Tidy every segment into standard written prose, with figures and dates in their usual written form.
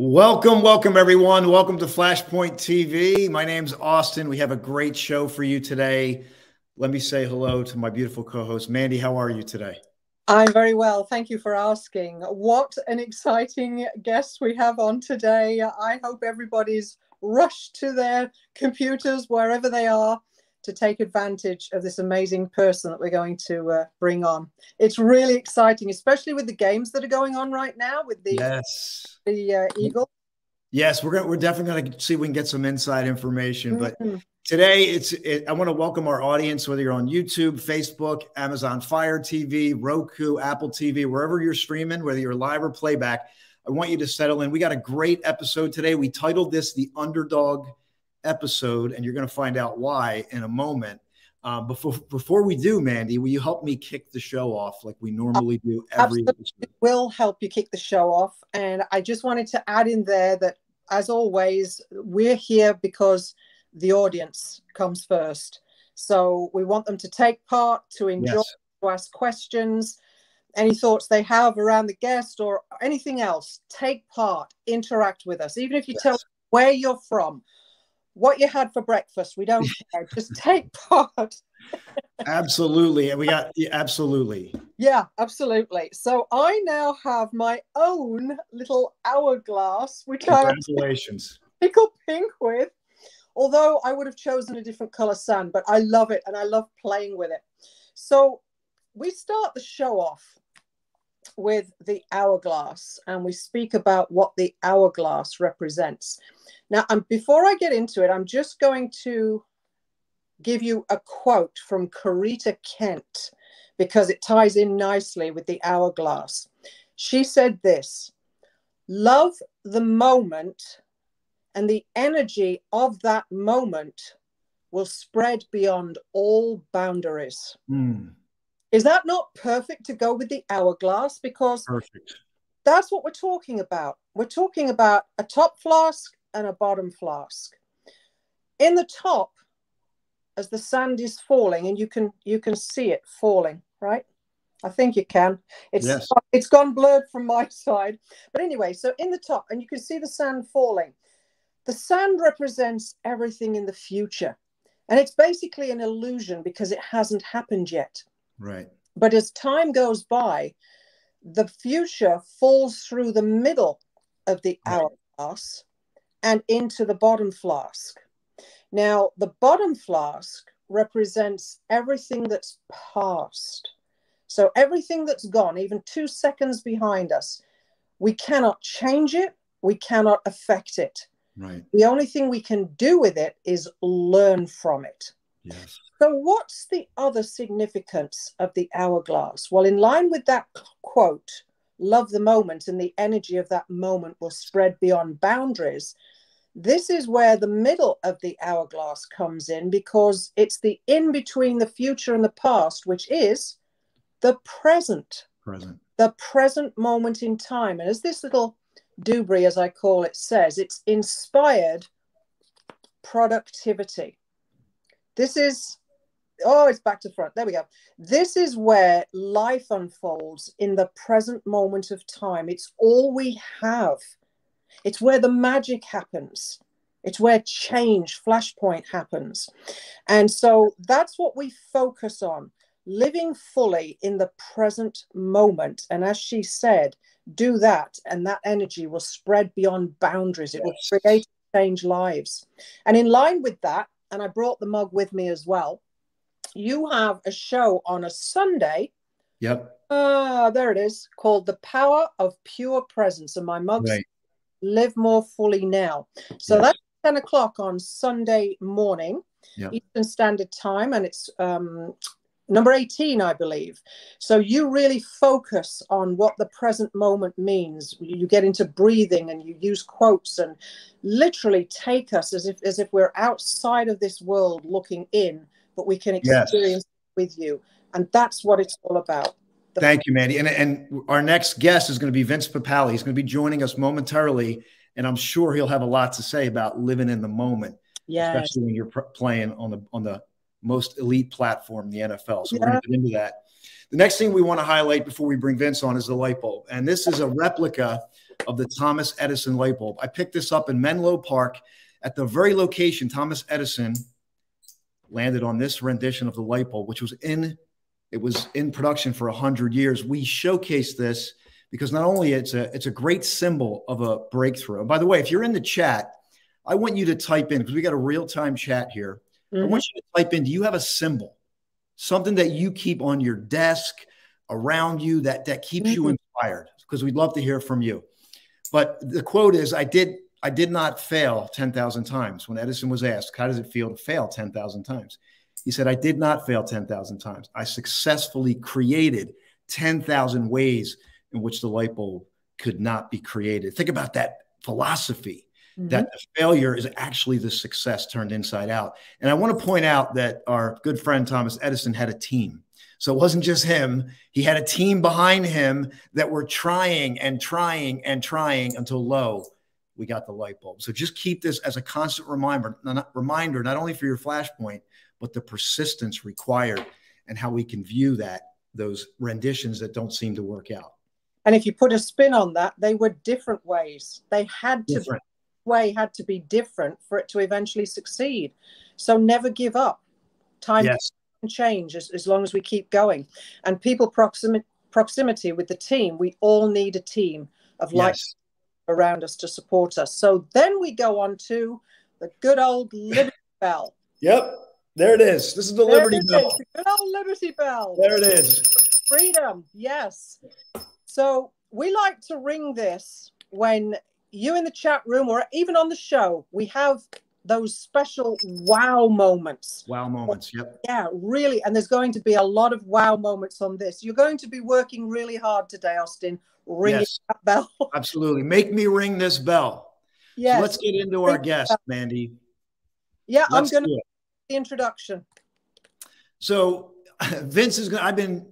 Welcome everyone. Welcome to Flashpoint TV. My name's Austin. We have a great show for you today. Let me say hello to my beautiful co-host, Mandy. How are you today? I'm very well. Thank you for asking. What an exciting guest we have on today. I hope everybody's rushed to their computers wherever they are to take advantage of this amazing person that we're going to bring on. It's really exciting, especially with the games that are going on right now with the Eagle. Yes, we're definitely going to see if we can get some inside information. But today, I want to welcome our audience, whether you're on YouTube, Facebook, Amazon Fire TV, Roku, Apple TV, wherever you're streaming, whether you're live or playback. I want you to settle in. We got a great episode today. We titled this the Underdog episode, and you're going to find out why in a moment. Before we do, Mandy, will you help me kick the show off like we normally do every episode? Will help you kick the show off. And I just wanted to add in there that, as always, we're here because the audience comes first. So we want them to take part, to enjoy, to ask questions, any thoughts they have around the guest or anything else. Take part, interact with us. Even if you tell us where you're from, what you had for breakfast, we don't care. Just take part. Absolutely. And we got absolutely. Yeah, absolutely. So I now have my own little hourglass, which congratulations. I pickle pink with, although I would have chosen a different color sand, but I love it and I love playing with it. So we start the show off with the hourglass, and we speak about what the hourglass represents. Now, before I get into it, I'm just going to give you a quote from Corita Kent because it ties in nicely with the hourglass. She said this: "Love the moment, and the energy of that moment will spread beyond all boundaries." Is that not perfect to go with the hourglass? Because that's what we're talking about. We're talking about a top flask and a bottom flask. In the top, as the sand is falling, and you can see it falling, right? I think you can. It's gone blurred from my side. But anyway, so in the top, and you can see the sand falling. The sand represents everything in the future. And it's basically an illusion because it hasn't happened yet. Right. But as time goes by, the future falls through the middle of the hourglass and into the bottom flask. Now, the bottom flask represents everything that's past. So everything that's gone, even 2 seconds behind us, we cannot change it. We cannot affect it. Right. The only thing we can do with it is learn from it. Yes. So what's the other significance of the hourglass? Well, in line with that quote, love the moment and the energy of that moment will spread beyond boundaries. This is where the middle of the hourglass comes in, because it's the in between the future and the past, which is the present. The present moment in time. And as this little doobry, as I call it, says, it's inspired productivity. This is, it's back to front. There we go. This is where life unfolds in the present moment of time. It's all we have. It's where the magic happens. It's where change, Flashpoint happens. And so that's what we focus on, living fully in the present moment. And as she said, do that, and that energy will spread beyond boundaries. It will create and change lives. And in line with that, and I brought the mug with me as well, you have a show on a Sunday. Yep. There it is, called The Power of Pure Presence. And my mug's Live More Fully Now. So that's 10 o'clock on Sunday morning, Eastern Standard Time. And it's number 18, I believe. So you really focus on what the present moment means. You get into breathing and you use quotes and literally take us as if we're outside of this world looking in, but we can experience it with you. And that's what it's all about. Thank you, Mandy. And our next guest is going to be Vince Papale. He's going to be joining us momentarily, and I'm sure he'll have a lot to say about living in the moment, especially when you're playing on the most elite platform, the NFL. So we're going to get into that. The next thing we want to highlight before we bring Vince on is the light bulb. And this is a replica of the Thomas Edison light bulb. I picked this up in Menlo Park at the very location Thomas Edison landed on this rendition of the light bulb, which was in production for 100 years. We showcased this because not only it's a great symbol of a breakthrough. And by the way, if you're in the chat, I want you to type in, because we got a real-time chat here. I want you to type in, do you have a symbol? Something that you keep on your desk, around you, that keeps you inspired, because we'd love to hear from you. But the quote is, I did not fail 10,000 times. When Edison was asked, how does it feel to fail 10,000 times? He said, I did not fail 10,000 times. I successfully created 10,000 ways in which the light bulb could not be created. Think about that philosophy, that the failure is actually the success turned inside out. And I want to point out that our good friend Thomas Edison had a team. So it wasn't just him. He had a team behind him that were trying and trying and trying until, lo, we got the light bulb. So just keep this as a constant reminder, not only for your Flashpoint, but the persistence required and how we can view those renditions that don't seem to work out. And if you put a spin on that, they were different ways. They had to be different for it to eventually succeed. So never give up. Time can change as long as we keep going. And people proximity with the team. We all need a team of light around us to support us. So then we go on to the good old Liberty Bell. Yep, there it is. This is the Liberty Bell. The good old Liberty Bell. There it is. Freedom, yes. So we like to ring this when you in the chat room or even on the show, we have those special wow moments. Wow moments, yep. Yeah, really. And there's going to be a lot of wow moments on this. You're going to be working really hard today, Austin, ringing that bell. Absolutely. Make me ring this bell. Yes. So let's get into our guest, Mandy. Yeah, I'm going to do the introduction. So Vince is going to, I've been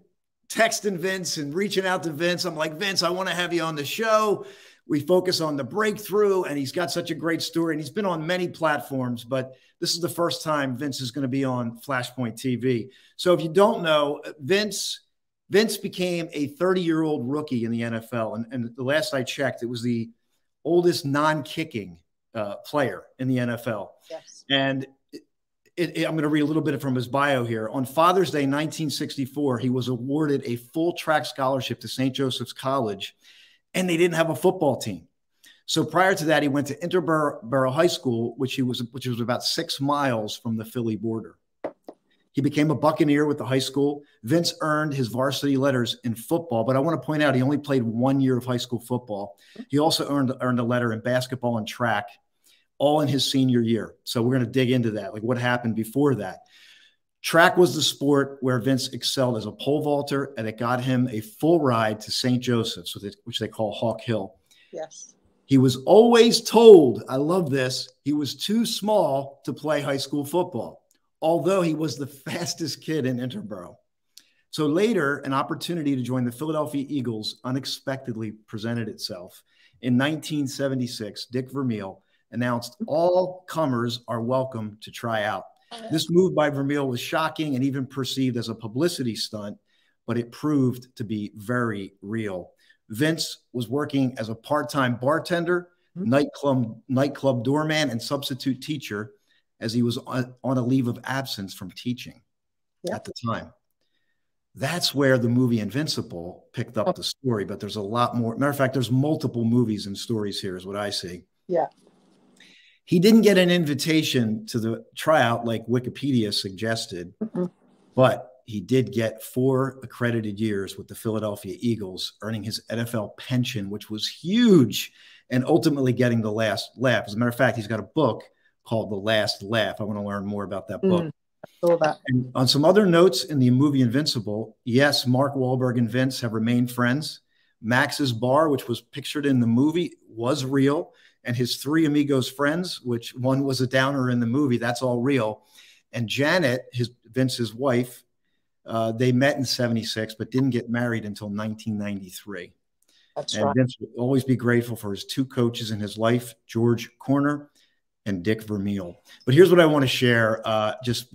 texting Vince and reaching out to Vince. I'm like, Vince, I want to have you on the show. We focus on the breakthrough, and he's got such a great story, and he's been on many platforms, but this is the first time Vince is going to be on Flashpoint TV. So if you don't know, Vince became a 30-year-old rookie in the NFL, and the last I checked, it was the oldest non-kicking player in the NFL. Yes. And I'm going to read a little bit from his bio here. On Father's Day, 1964, he was awarded a full track scholarship to St. Joseph's College, and they didn't have a football team. So prior to that, he went to Interboro High School, which was about 6 miles from the Philly border. He became a Buccaneer with the high school. Vince earned his varsity letters in football, but I want to point out he only played 1 year of high school football. He also earned a letter in basketball and track, all in his senior year. So we're going to dig into that, like what happened before that. Track was the sport where Vince excelled as a pole vaulter, and it got him a full ride to St. Joseph's, which they call Hawk Hill. Yes. He was always told, I love this, he was too small to play high school football, although he was the fastest kid in Interboro. So later, an opportunity to join the Philadelphia Eagles unexpectedly presented itself. In 1976, Dick Vermeil announced all comers are welcome to try out. This move by Vermeil was shocking and even perceived as a publicity stunt, but it proved to be very real. Vince was working as a part-time bartender, nightclub doorman, and substitute teacher as he was on a leave of absence from teaching at the time. That's where the movie Invincible picked up the story, but there's a lot more. Matter of fact, there's multiple movies and stories here is what I see. Yeah. He didn't get an invitation to the tryout like Wikipedia suggested, but he did get 4 accredited years with the Philadelphia Eagles, earning his NFL pension, which was huge, and ultimately getting the last laugh. As a matter of fact, he's got a book called The Last Laugh. I want to learn more about that book. I saw that. And on some other notes in the movie Invincible, yes, Mark Wahlberg and Vince have remained friends. Max's bar, which was pictured in the movie, was real. And his 3 amigos friends, which one was a downer in the movie, that's all real. And Janet, Vince's wife, they met in 76, but didn't get married until 1993. That's and right. Vince will always be grateful for his 2 coaches in his life, George Corner and Dick Vermeil. But here's what I want to share, I just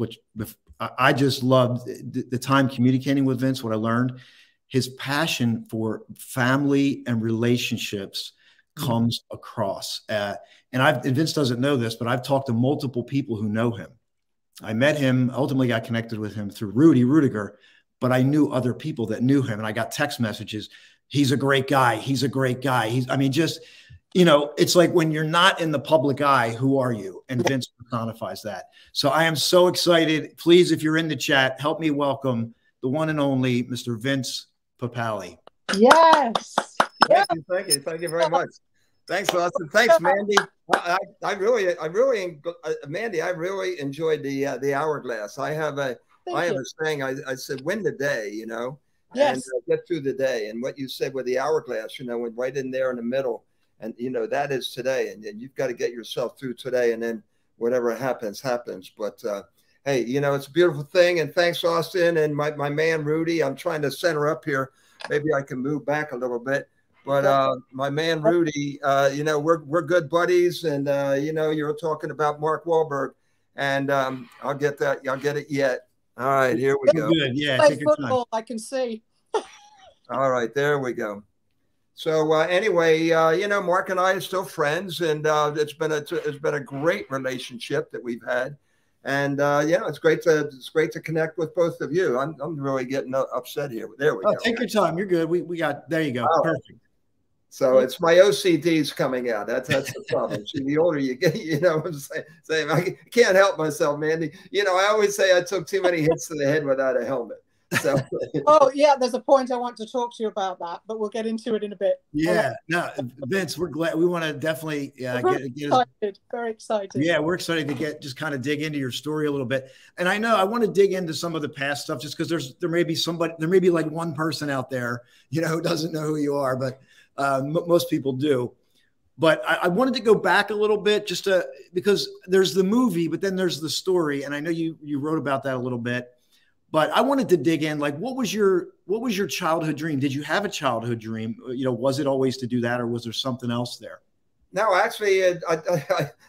loved the time communicating with Vince, what I learned, his passion for family and relationships comes across. And Vince doesn't know this, but I've talked to multiple people who know him. I met him, ultimately got connected with him through Rudy Rudiger, but I knew other people that knew him, and I got text messages. He's a great guy. He's a great guy. I mean, just, it's like when you're not in the public eye, who are you? And Vince personifies that. So I am so excited. Please, if you're in the chat, help me welcome the one and only Mr. Vince Papale. Yes. Thank you very much. Thanks, Austin. Thanks, Mandy. Mandy, I really enjoyed the hourglass. I have a saying. I said, win the day, yes, and get through the day. And what you said with the hourglass, when right in there in the middle, and that is today, and you've got to get yourself through today, and then whatever happens. But hey, it's a beautiful thing. And thanks, Austin, and my man Rudy. I'm trying to center up here. Maybe I can move back a little bit. But my man Rudy, we're good buddies, and you're talking about Mark Wahlberg, and I'll get that. I'll get it yet. All right, here we go. Good, yeah. Take your time. I can see. All right, there we go. So anyway, Mark and I are still friends, and it's been a great relationship that we've had, and it's great to connect with both of you. I'm really getting upset here. There we go. Take your time. You're good. We got there. You go. Oh. Perfect. So it's my OCD's coming out. That's the problem. See, the older you get, I'm saying I can't help myself, Mandy. I always say I took too many hits to the head without a helmet. So. Oh yeah, there's a point I want to talk to you about that, but we'll get into it in a bit. Yeah, no, Vince, we're glad. We want to definitely very excited. Yeah, we're excited to just kind of dig into your story a little bit. And I know I want to dig into some of the past stuff, just because there may be like one person out there, who doesn't know who you are, but. Most people do, but I wanted to go back a little bit because there's the movie, but then there's the story. And I know you wrote about that a little bit, but I wanted to dig in, like, what was your childhood dream? Did you have a childhood dream? Was it always to do that, or was there something else there? No, actually,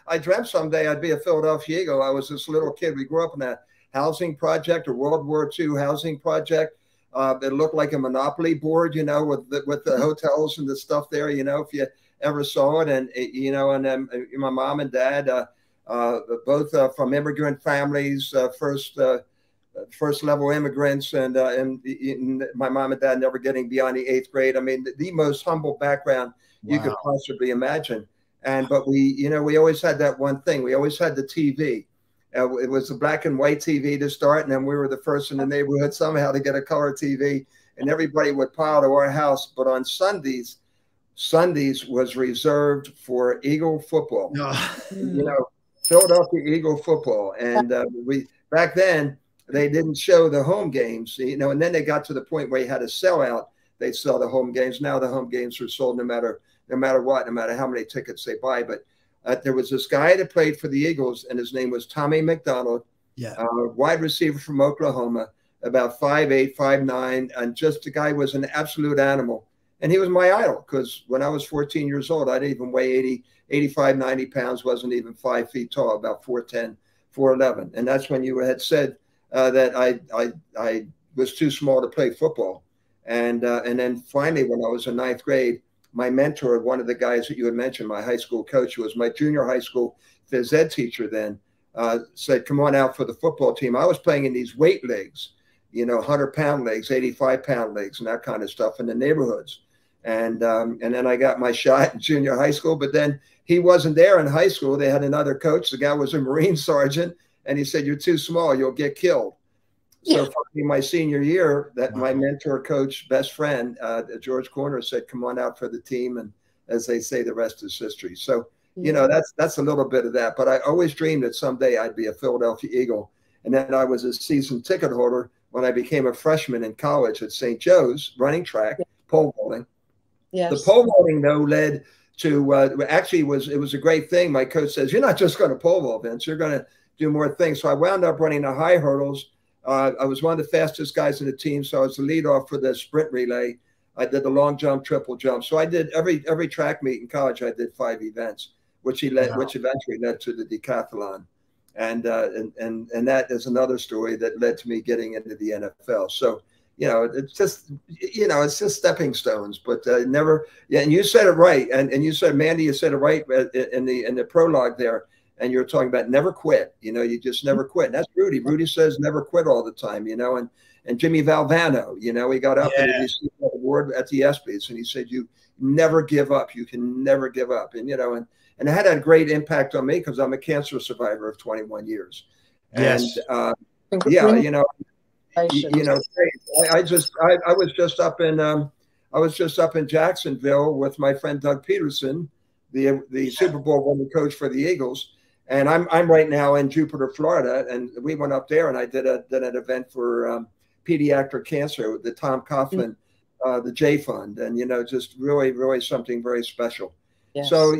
I dreamt someday I'd be a Philadelphia Eagle. I was this little kid. We grew up in a housing project, a World War II housing project. It looked like a Monopoly board, with the hotels and the stuff there, if you ever saw it. And, my mom and dad, both from immigrant families, first level immigrants, and my mom and dad never getting beyond the 8th grade. I mean, the most humble background you could possibly imagine. But we always had that one thing. We always had the TV. It was a black and white TV to start, and then we were the first in the neighborhood somehow to get a color TV, and everybody would pile to our house. But on Sundays was reserved for Eagle football. Philadelphia Eagle football. And back then they didn't show the home games, and then they got to the point where you had to sell out. They'd sell the home games. Now the home games are sold no matter what, no matter how many tickets they buy. But there was this guy that played for the Eagles, and his name was Tommy McDonald, wide receiver from Oklahoma, about 5'8", 5'9", and just the guy was an absolute animal. And he was my idol, because when I was 14 years old, I didn't even weigh 85, 90 pounds, wasn't even 5 feet tall, about 4'10", 4'11". And that's when you had said that I was too small to play football. And then finally, when I was in 9th grade, my mentor, one of the guys that you had mentioned, my high school coach, who was my junior high school phys ed teacher then, said, come on out for the football team. I was playing in these weight leagues, 100-pound leagues, 85-pound leagues, and that kind of stuff in the neighborhoods. And then I got my shot in junior high school, but then he wasn't there in high school. They had another coach. The guy was a Marine sergeant, and he said, you're too small, you'll get killed. So finally, my senior year, my mentor, coach, best friend, George Corner, said, come on out for the team. And as they say, the rest is history. So, that's a little bit of that. But I always dreamed that someday I'd be a Philadelphia Eagle. And then I was a season ticket holder when I became a freshman in college at St. Joe's, running track, pole vaulting. Yes. The pole vaulting, though, led to actually it was a great thing. My coach says, you're not just going to pole vault, Vince, you're going to do more things. So I wound up running the high hurdles. I was one of the fastest guys in the team, so I was the leadoff for the sprint relay. I did the long jump, triple jump. So I did every track meet in college. I did 5 events, which eventually led to the decathlon, and that is another story that led to me getting into the NFL. So it's just, it's just stepping stones, but never. Yeah. And you said it right. And you said, Mandy, you said it right in the prologue there. And you're talking about never quit. You just never quit. And that's Rudy. Rudy says never quit all the time, and Jimmy Valvano, he got up and he received an award at the ESPYs, and he said, you never give up. You can never give up. And, and it had a great impact on me because I'm a cancer survivor of 21 years. Yes. And yeah, I was just up in Jacksonville with my friend Doug Peterson, the Super Bowl winning coach for the Eagles. And I'm right now in Jupiter, Florida, and we went up there and I did an event for pediatric cancer, the Tom Coughlin, the J Fund, and just really, really something very special. Yes. So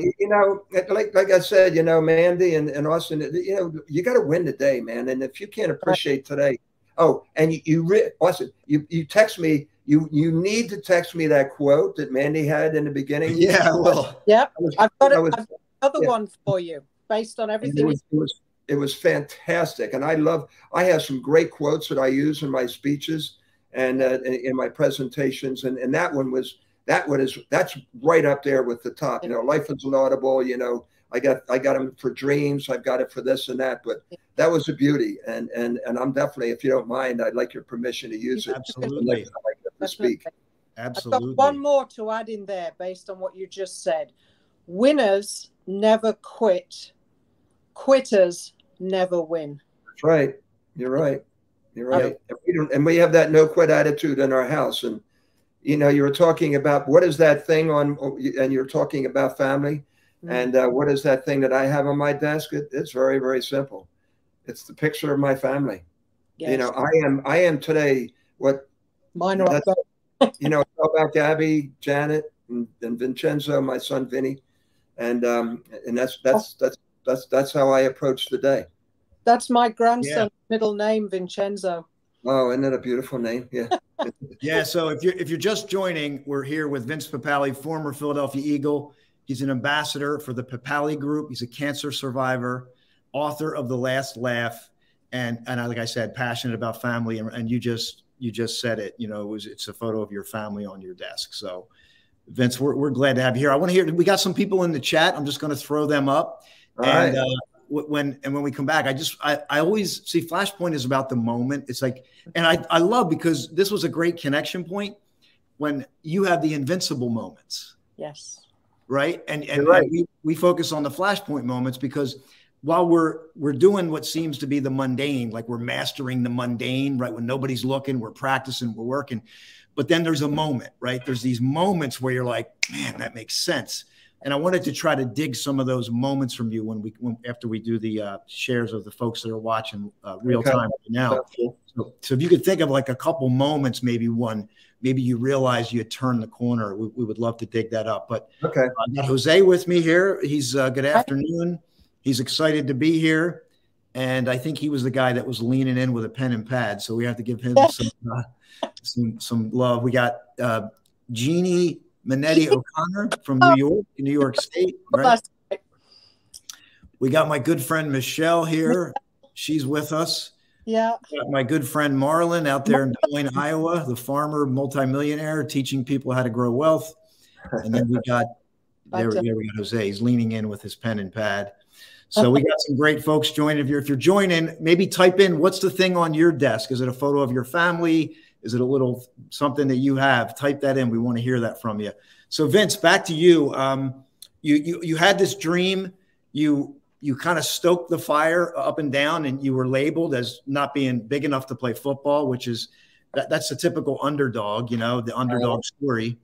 like I said, Mandy and Austin, you got to win the day, man. And if you can't appreciate today, and Austin, you text me. You need to text me that quote that Mandy had in the beginning. Yeah, well, yep. I've got another one for you based on everything. It was fantastic, and I have some great quotes that I use in my speeches and in my presentations, and that's right up there with the top. Life is laudable. I got them for dreams. I've got it for this and that, but that was a beauty, and I'm definitely, if you don't mind, I'd like your permission to use it. Absolutely. To speak. Absolutely. I've got one more to add in there based on what you just said. Winners never quit. Quitters never win. That's right. You're right. You're right. And we have that no quit attitude in our house. And, you were talking about what is that thing and you're talking about family. Mm-hmm. And what is that thing that I have on my desk? It's very, very simple. It's the picture of my family. Yes. I am today what mine are up there. About Gabby, Janet, and Vincenzo, my son Vinny. And that's how I approach the day. That's my grandson's middle name, Vincenzo. Oh, isn't that a beautiful name? Yeah. Yeah. So if you're just joining, we're here with Vince Papale, former Philadelphia Eagle. He's an ambassador for the Papale Group. He's a cancer survivor, author of The Last Laugh, and like I said, passionate about family. And you just said it. It's a photo of your family on your desk. So, Vince, we're glad to have you here. I want to hear. We got some people in the chat. I'm just going to throw them up. All and right. When we come back, I always see Flashpoint is about the moment. It's like, and I love, because this was a great connection point when you have the invincible moments. Yes. Right. And right. we focus on the Flashpoint moments because while we're doing what seems to be the mundane, like we're mastering the mundane, right? When nobody's looking, we're practicing, we're working. But then there's a moment, right? There's these moments where you're like, man, that makes sense. And I wanted to try to dig some of those moments from you after we do the shares of the folks that are watching real time right now. So if you could think of like a couple moments, maybe you realize you turned the corner, we would love to dig that up. But okay, I got Jose with me here. He's good afternoon. He's excited to be here. And I think he was the guy that was leaning in with a pen and pad. So we have to give him some love. We got Jeannie Manetti O'Connor from New York State. Right? We got my good friend Michelle here. She's with us. Yeah. Got my good friend Marlon out there in Des Moines, Iowa, the farmer multimillionaire teaching people how to grow wealth. And then we got there we got Jose. He's leaning in with his pen and pad. So we got some great folks joining. If you're joining, maybe type in what's the thing on your desk. Is it a photo of your family? Is it a little something that you have? Type that in. We want to hear that from you. So Vince, back to you. You had this dream. You kind of stoked the fire up and down, and you were labeled as not being big enough to play football, which is that's the typical underdog, the underdog story.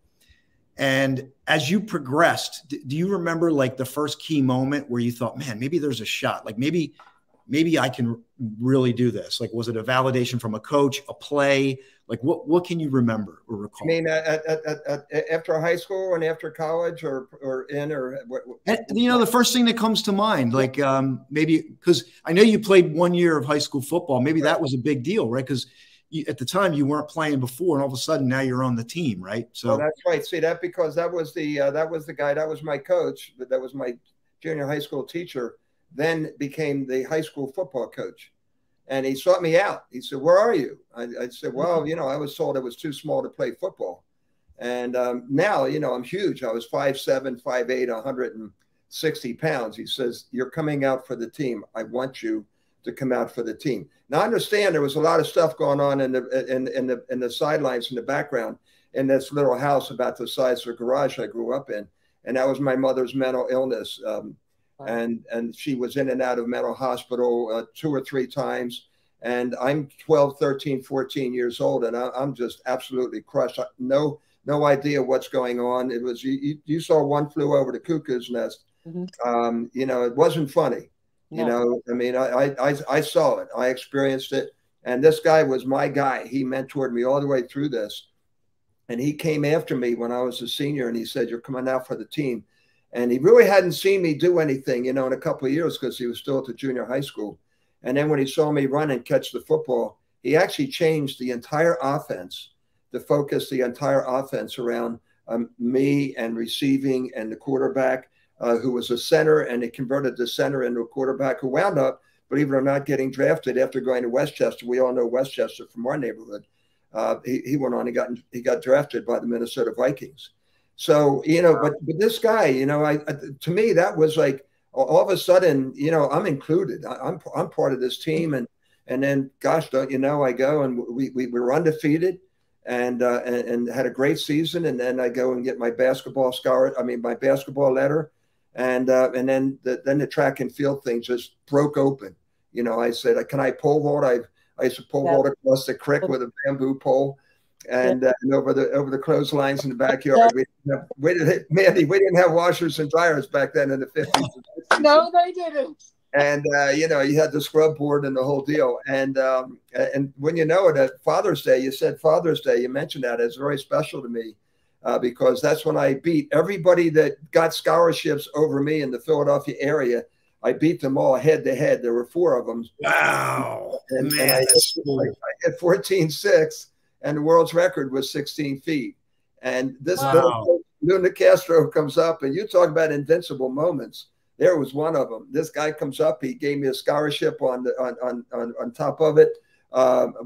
And as you progressed, do you remember like the first key moment where you thought, man, maybe there's a shot, like maybe I can really do this? Like, was it a validation from a coach, a play? Like, what can you remember or recall? I mean, after high school and after college, or what? The first thing that comes to mind, like maybe because I know you played 1 year of high school football. Maybe that was a big deal, right? Because at the time you weren't playing before, and all of a sudden now you're on the team, right? So that's right. See, because that was the guy, that was my coach, that was my junior high school teacher. Then became the high school football coach. And he sought me out. He said, "Where are you?" I said, "Well, you know, I was told I was too small to play football." And now, you know, I'm huge. I was 5'7", 5'8", 160 pounds. He says, "You're coming out for the team. I want you to come out for the team." Now, I understand there was a lot of stuff going on in the sidelines in the background in this little house about the size of a garage I grew up in. And that was my mother's mental illness. And she was in and out of mental hospital 2 or 3 times. And I'm 12, 13, 14 years old, and I'm just absolutely crushed. No idea what's going on. It was, you saw One Flew Over the Cuckoo's Nest. You know, it wasn't funny. You know, I mean, I saw it. I experienced it. And this guy was my guy. He mentored me all the way through this. And he came after me when I was a senior, and he said, "You're coming out for the team." And he really hadn't seen me do anything, you know, in a couple of years, because he was still at the junior high school. And then when he saw me run and catch the football, he actually changed the entire offense, to focus the entire offense around me and receiving and the quarterback, who was a center, and he converted the center into a quarterback who wound up, believe it or not, getting drafted after going to Westchester. We all know Westchester from our neighborhood. He went on, he got drafted by the Minnesota Vikings. So, you know, but this guy, you know, to me, that was like, all of a sudden, you know, I'm included. I'm part of this team. And then, gosh, don't you know, I go and we were undefeated and had a great season. And then I go and get my basketball my basketball letter. And then the track and field thing just broke open. You know, I said, "Can I pole vault?" I used to pole vault across the creek with a bamboo pole. And over the clotheslines in the backyard. We didn't have washers and dryers back then in the 50s. No, they didn't. And you know, you had the scrub board and the whole deal. And when you know it, at Father's Day, you said Father's Day, you mentioned that. It's very special to me because that's when I beat everybody that got scholarships over me in the Philadelphia area. I beat them all head to head. There were 4 of them. Wow. And I hit 14.6. And the world's record was 16 feet. And this little Luna Castro comes up, and you talk about invincible moments. There was one of them. This guy comes up. He gave me a scholarship on top of it.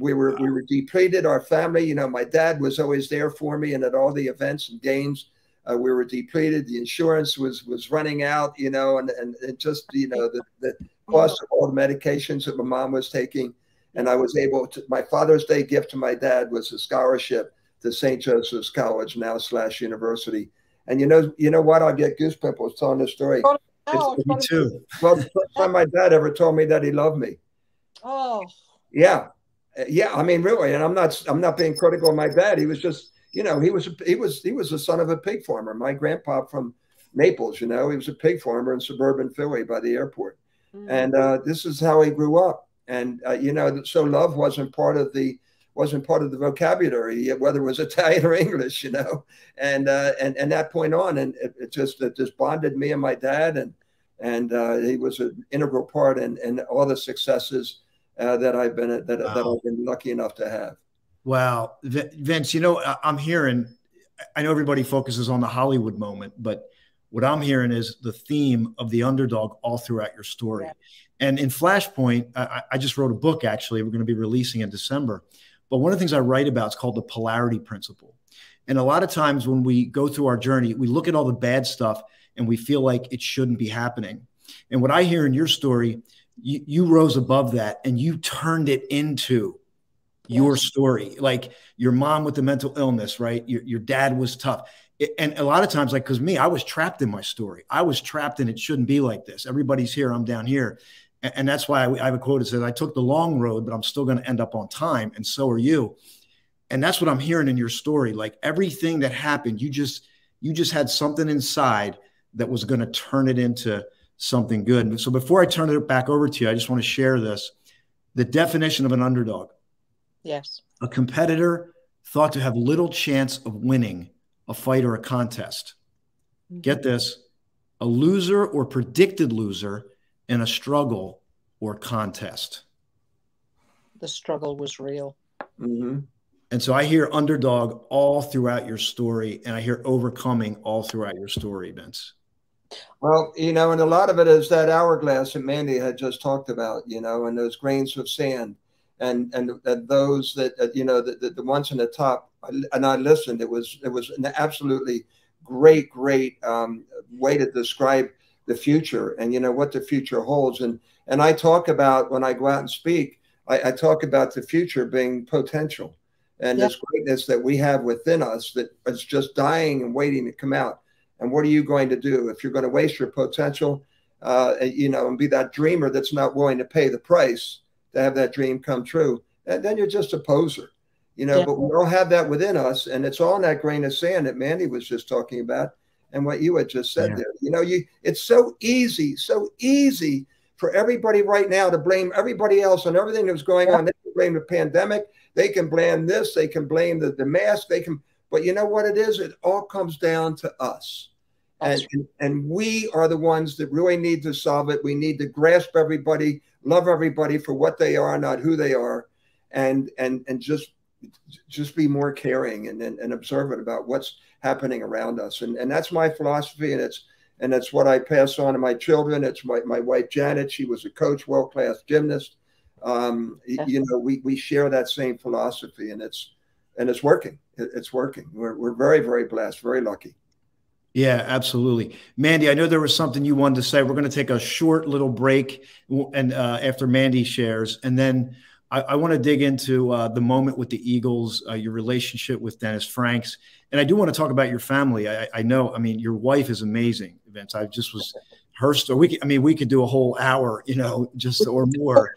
We were depleted. Our family, you know, my dad was always there for me, and at all the events and games, we were depleted. The insurance was running out, you know, and it just, you know, the cost of all the medications that my mom was taking. And I was able to, my Father's Day gift to my dad was a scholarship to St. Joseph's College, now / University. And you know what? I'll get goose pimples telling this story. Me too. Well, the first time my dad ever told me that he loved me. Oh. Yeah. I mean, really. And I'm not being critical of my dad. He was just, you know, he was the son of a pig farmer. My grandpa from Naples, you know, he was a pig farmer in suburban Philly by the airport. And this is how he grew up. And you know, so love wasn't part of the vocabulary, whether it was Italian or English, you know. And that point on, and it just bonded me and my dad, and he was an integral part in all the successes that I've been lucky enough to have. Wow, Vince, you know, I'm hearing. I know everybody focuses on the Hollywood moment, but what I'm hearing is the theme of the underdog all throughout your story. Yeah. And in Flashpoint, I just wrote a book, actually. We're going to be releasing in December. But one of the things I write about is called the polarity principle. And a lot of times when we go through our journey, we look at all the bad stuff and we feel like it shouldn't be happening. And what I hear in your story, you rose above that and you turned it into your story. Like your mom with the mental illness, right? Your dad was tough. And a lot of times, like, because me, I was trapped in my story. I was trapped in it shouldn't be like this. Everybody's here. I'm down here. And that's why I have a quote that says, "I took the long road, but I'm still going to end up on time. And so are you." And that's what I'm hearing in your story. Like everything that happened, you just had something inside that was going to turn it into something good. So before I turn it back over to you, I just want to share this. The definition of an underdog. Yes. A competitor thought to have little chance of winning a fight or a contest. Get this, a loser or predicted loser in a struggle or contest. The struggle was real. And so I hear underdog all throughout your story, and I hear overcoming all throughout your story, Vince. Well, and a lot of it is that hourglass that Mandy had just talked about, and those grains of sand, and those that the ones in the top. And I listened. It was an absolutely great way to describe the future and what the future holds. And I talk about, when I go out and speak, I talk about the future being potential and this greatness that we have within us that is just dying and waiting to come out. And what are you going to do if you're going to waste your potential, and be that dreamer that's not willing to pay the price to have that dream come true? And then you're just a poser, but we all have that within us. And it's all in that grain of sand that Mandy was just talking about. And what you had just said there, it's so easy for everybody right now to blame everybody else on everything that was going on. They can blame the pandemic. They can blame this. They can blame the mask. But you know what it is? It all comes down to us. And we are the ones that really need to solve it. We need to grasp everybody, love everybody for what they are, not who they are, and just be more caring and observant about what's happening around us. And that's my philosophy, and it's what I pass on to my children. It's my wife Janet. She was a coach, world-class gymnast. We share that same philosophy, and it's working. It's working. We're very, very blessed, very lucky. Yeah, absolutely. Mandy, I know there was something you wanted to say. We're going to take a short little break, and after Mandy shares, and then I want to dig into the moment with the Eagles, your relationship with Dennis Franks, and I do want to talk about your family. I know, your wife is amazing, Vince. I just was her story. We could do a whole hour, just or more.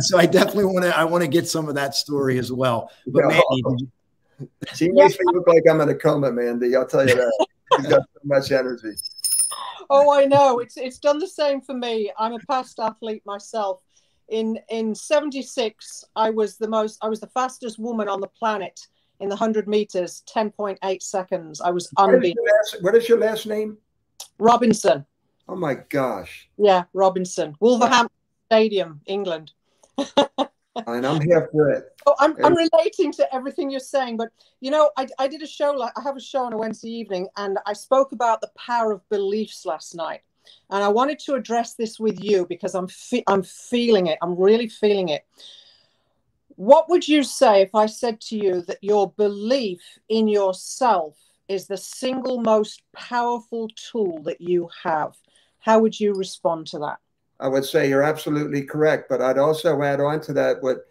So I definitely want to get some of that story as well. But Mandy, she makes me look like I'm in a coma, Mandy. I'll tell you that. She's got so much energy. Oh, I know. It's done the same for me. I'm a past athlete myself. In 76, I was the fastest woman on the planet in the 100 meters, 10.8 seconds. I was unbeaten. What is your last name? Robinson. Oh my gosh. Yeah, Robinson. Wolverhampton Stadium, England. And I'm here for it. Oh, I'm relating to everything you're saying, but I did a show. I have a show on a Wednesday evening, and I spoke about the power of beliefs last night. And I wanted to address this with you because I'm feeling it. I'm really feeling it. What would you say if I said to you that your belief in yourself is the single most powerful tool that you have? How would you respond to that? I would say you're absolutely correct, but I'd also add on to that what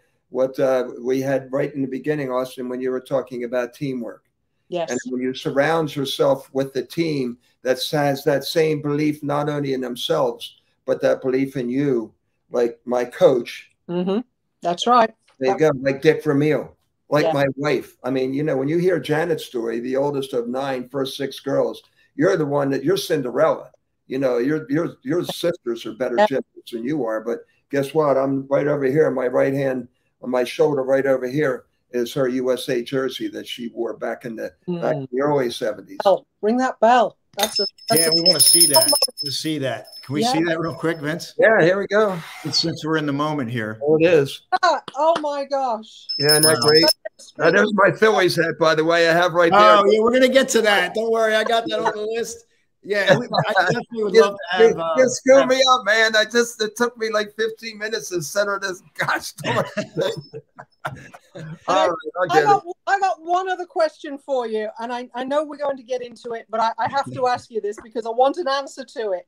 we had right in the beginning, Austin, when you were talking about teamwork. Yes. And when you surround yourself with the team that has that same belief, not only in themselves, but that belief in you, like my coach. Mm-hmm. That's right. There you go. Like Dick Vermeil, like my wife. When you hear Janet's story, the oldest of 9, first 6 girls, you're the one you're Cinderella. Your sisters are better gymnasts than you are. But guess what? I'm right over here. My right hand on my shoulder, right over here, is her USA jersey that she wore back in the early 70s. Oh, ring that bell. We want to see that. To see that. Can we see that real quick, Vince? Yeah, here we go. Since we're in the moment here. Oh, it is. Oh my gosh. Yeah, isn't that great? There's my Phillies hat, by the way. I have right there. Oh, yeah, we're going to get to that. Don't worry. I got that on the list. Yeah, I definitely would love to have. Just screw me up, man. It took me like 15 minutes to center this gosh story. I got one other question for you, and I know we're going to get into it, but I have to ask you this because I want an answer to it.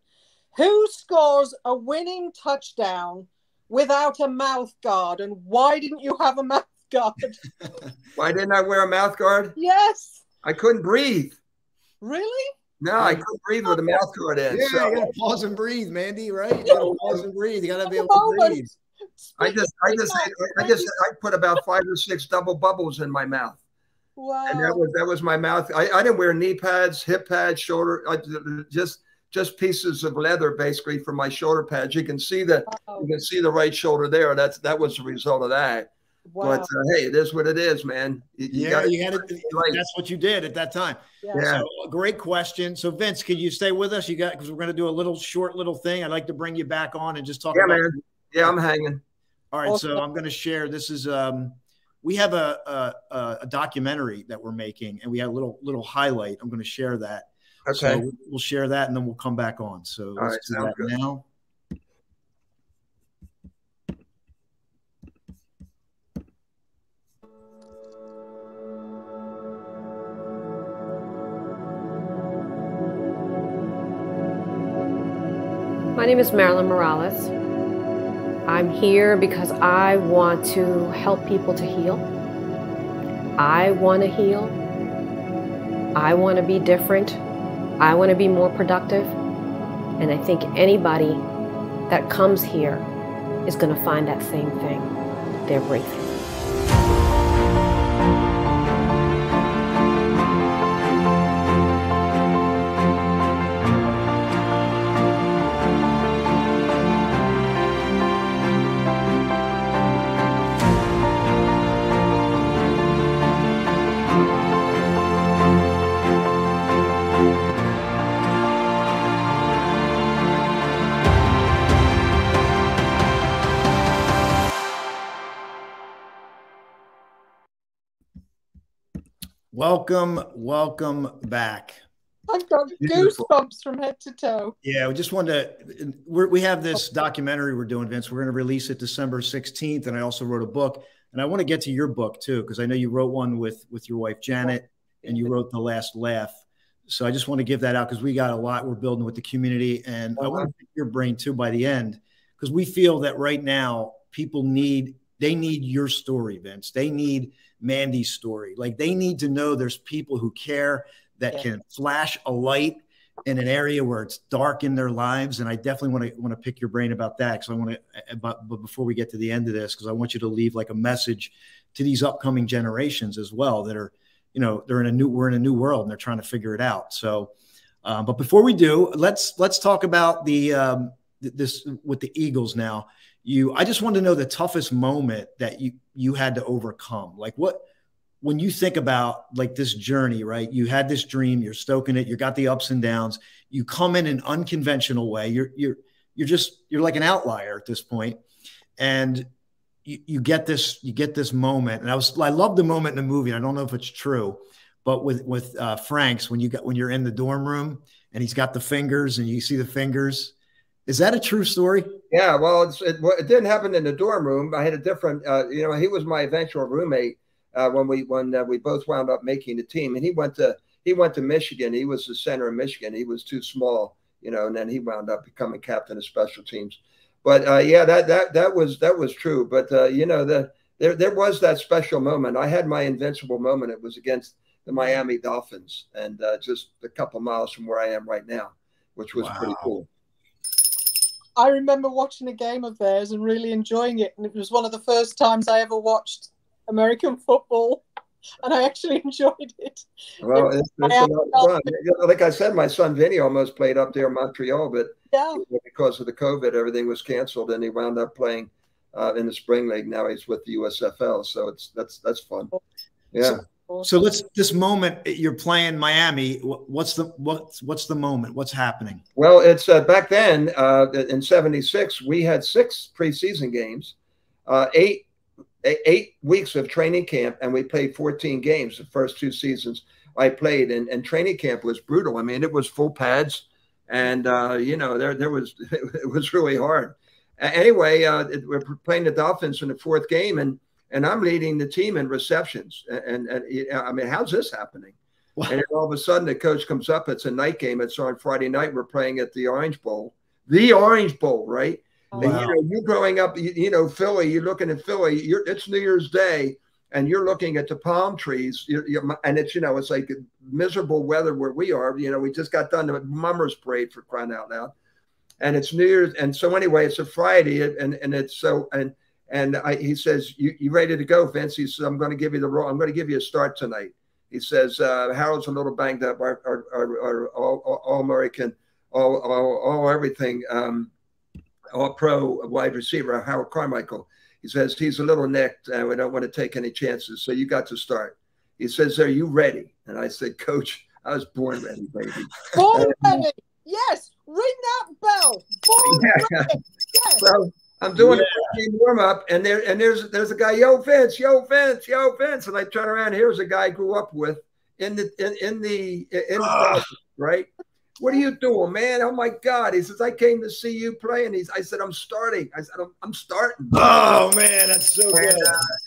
Who scores a winning touchdown without a mouth guard, and why didn't you have a mouth guard? Why didn't I wear a mouth guard? Yes. I couldn't breathe. Really? No, I couldn't breathe with the mouth guard in. Yeah, you gotta pause and breathe, Mandy, right? You gotta pause and breathe. You gotta be able to breathe. I put about 5 or 6 double bubbles in my mouth. Wow. And that was my mouth. I didn't wear knee pads, hip pads, shoulder, just pieces of leather basically for my shoulder pads. You can see the right shoulder there. That was the result of that. Wow. But hey, it is what it is, man. You had it. Right. That's what you did at that time. Yeah. So, great question. So, Vince, could you stay with us? Because we're going to do a short little thing. I'd like to bring you back on and just talk about. Man. Yeah, I'm hanging. All right. So I'm going to share. This is we have a documentary that we're making, and we have a little highlight. I'm going to share that. Okay. So we'll share that and then we'll come back on. So let's do that now. My name is Marilyn Morales. I'm here because I want to help people to heal. I want to heal. I want to be different. I want to be more productive. And I think anybody that comes here is going to find that same thing, their breakthrough. Welcome back. I've got goosebumps from head to toe. Yeah, we just wanted to, we have this documentary we're doing, Vince. We're going to release it December 16th. And I also wrote a book. And I want to get to your book too, because I know you wrote one with your wife, Janet, and you wrote The Last Laugh. So I just want to give that out because we got a lot we're building with the community. And I want to pick your brain too by the end, because we feel that right now people need your story, Vince. They need Mandy's story. Like, they need to know there's people who care, that can flash a light in an area where it's dark in their lives. And I definitely want to pick your brain about that. Cause I want to, but before we get to the end of this, cause I want you to leave like a message to these upcoming generations as well, that are, you know, we're in a new world and they're trying to figure it out. So, but before we do, let's talk about this with the Eagles now. I just want to know the toughest moment that you had to overcome. Like, when you think about like this journey, right? You had this dream, you're stoking it, you got the ups and downs, you come in an unconventional way. You're like an outlier at this point. And you get this moment. And I love the moment in the movie. I don't know if it's true, but with Frank's, when you're in the dorm room and he's got the fingers and you see the fingers. Is that a true story? Yeah, well, it didn't happen in the dorm room. I had a different, he was my eventual roommate when we both wound up making the team. And he went to Michigan. He was the center of Michigan. He was too small, and then he wound up becoming captain of special teams. But yeah, that was true. But there was that special moment. I had my invincible moment. It was against the Miami Dolphins, and just a couple miles from where I am right now, which was pretty cool. I remember watching a game of theirs and really enjoying it. And it was one of the first times I ever watched American football. And I actually enjoyed it. Well, it's a lot of fun. Like I said, my son Vinny almost played up there in Montreal, but because of the COVID, everything was canceled, and he wound up playing in the spring league. Now he's with the USFL. So that's fun. Yeah. So this moment you're playing Miami. What's the moment? What's happening? Well, it's back then in '76 we had 6 preseason games, 8 weeks of training camp, and we played 14 games the first 2 seasons I played. And training camp was brutal. I mean, it was full pads, and it was really hard. Anyway, we're playing the Dolphins in the 4th game, and I'm leading the team in receptions. And I mean, how's this happening? Wow. And then all of a sudden the coach comes up. It's a night game. It's on Friday night. We're playing at the Orange Bowl, right? Wow. And you growing up, Philly, you're looking at Philly, it's New Year's Day, and you're looking at the palm trees, and it's, it's like miserable weather where we are. We just got done the Mummers Parade, for crying out loud. And it's New Year's. And so anyway, it's a Friday, and it's so, he says, you ready to go, Vince? He says, I'm going to give you the role. I'm going to give you a start tonight. He says, Harold's a little banged up, our all-American, all everything, all-pro wide receiver, Howard Carmichael. He says, he's a little nicked, and we don't want to take any chances, so you got to start. He says, are you ready? And I said, Coach, I was born ready, baby. Born ready. Yes. Ring that bell. Born ready. Yes. So, I'm doing a warm up, and there's a guy, yo Vince, and I turn around. Here's a guy I grew up with in the process, right? what are you doing, man? Oh my God. He says, I came to see you play. And I said, I'm starting. I said, I'm starting. Oh man, that's so good.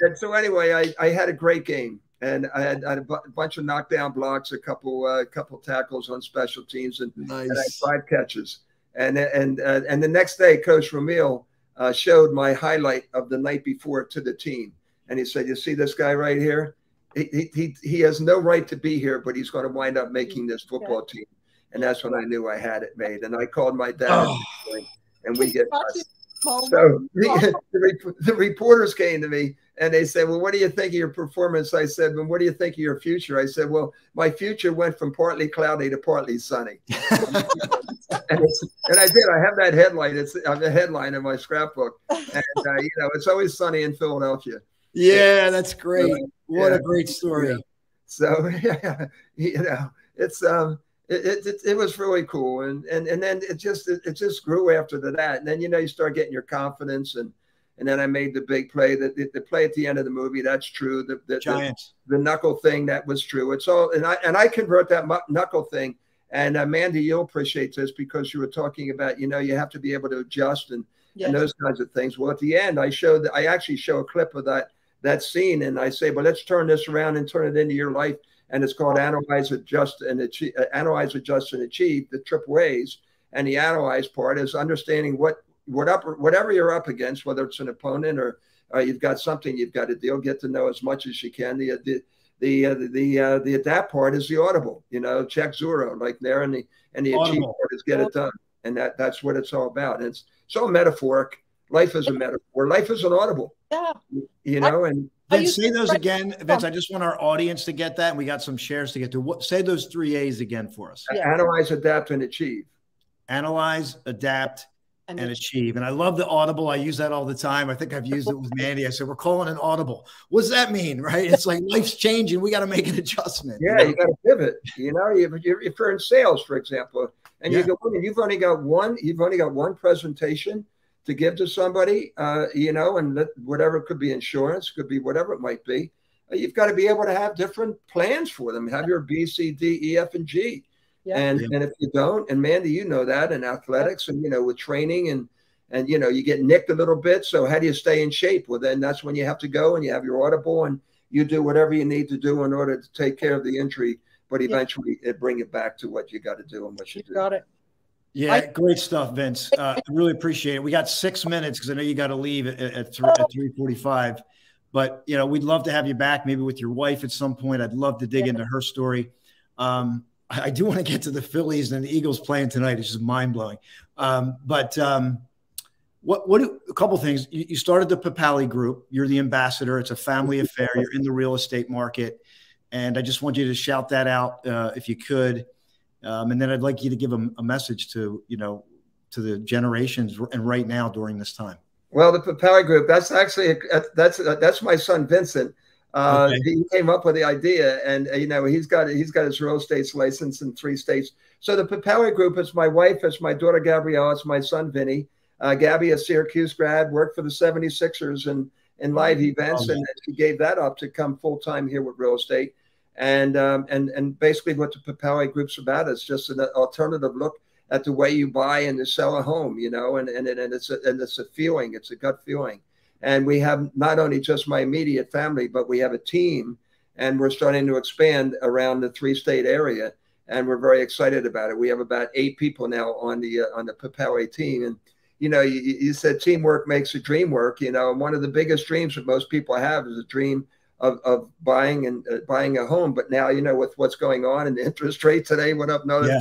And so anyway, I had a great game. And I had a bunch of knockdown blocks, a couple tackles on special teams, and, nice. And I had 5 catches. And the next day, Coach Ramil showed my highlight of the night before to the team, and he said, "You see this guy right here? He has no right to be here, but he's going to wind up making this football team." And that's when I knew I had it made. And I called my dad, and we get us. So the reporters came to me and they said, well, what do you think of your performance? I said, well, what do you think of your future? I said, well, my future went from partly cloudy to partly sunny. and I did. I have that headline. It's the headline in my scrapbook. And, you know, it's always sunny in Philadelphia. Yeah, that's great. What a great story. Yeah. So, yeah, you know, it's it was really cool, and then it just grew after that. And then, you know, you start getting your confidence, and then I made the big play, the play at the end of the movie. That's true. The Giants, the knuckle thing, that was true. It's all, and I convert that knuckle thing. And Mandy, you'll appreciate this because you were talking about, you know, you have to be able to adjust and those kinds of things. Well, at the end, I actually show a clip of that scene, and I say, well, let's turn this around and turn it into your life. And it's called Analyze, Adjust, and Achieve. Analyze, Adjust, and Achieve, the triple A's. And the analyze part is understanding whatever you're up against, whether it's an opponent or you've got something you've got to deal. Get to know as much as you can. The adapt part is the audible. You know, check zero, like there, and the achieve part is get it done. And that's what it's all about. And it's so metaphoric. Life is a metaphor. Life is an audible. Yeah. You know, and Vince, say those again. Vince, I just want our audience to get that. And we got some shares to get to. Say those 3 A's again for us. Analyze, adapt, and achieve. Analyze, adapt, and achieve. And I love the audible. I use that all the time. I think I've used it with Mandy. I said, we're calling an audible. What does that mean, right? It's like life's changing. We got to make an adjustment. Yeah, you got to pivot. You know, if you're in sales, for example, and you go, you've only got one presentation to give to somebody, you know, and whatever, it could be insurance, could be whatever it might be. You've got to be able to have different plans for them. Have your B, C, D, E, F, and G. And if you don't, and Mandy, you know that in athletics and, you know, with training and, you know, you get nicked a little bit. So how do you stay in shape? Well, then that's when you have to go and you have your audible and you do whatever you need to do in order to take care of the injury, but eventually bring it back to what you got to do and what you do. Got it. Yeah, great stuff, Vince. I really appreciate it. We got 6 minutes because I know you got to leave at 3:45. But, you know, we'd love to have you back, maybe with your wife at some point. I'd love to dig into her story. I do want to get to the Phillies and the Eagles playing tonight. It's just mind-blowing. A couple things. You started the Papale group. You're the ambassador. It's a family affair. You're in the real estate market. And I just want you to shout that out if you could. And then I'd like you to give a message to, you know, to the generations and right now during this time. Well, the Papale Group, that's actually, that's my son, Vincent. He came up with the idea, and, you know, he's got his real estate license in 3 states. So the Papale Group is my wife, it's my daughter, Gabrielle, it's my son, Vinny. Gabby, a Syracuse grad, worked for the 76ers in live events, and she gave that up to come full-time here with real estate. And basically what the Papale Group's about is just an alternative look at the way you buy and to sell a home, you know, and it's a feeling, it's a gut feeling. And we have not only just my immediate family, but we have a team, and we're starting to expand around the 3-state area, and we're very excited about it. We have about 8 people now on the Papale team, and you know, you said teamwork makes the dream work. You know, and one of the biggest dreams that most people have is a dream of buying a home. But now, you know, with what's going on and the interest rate today went up another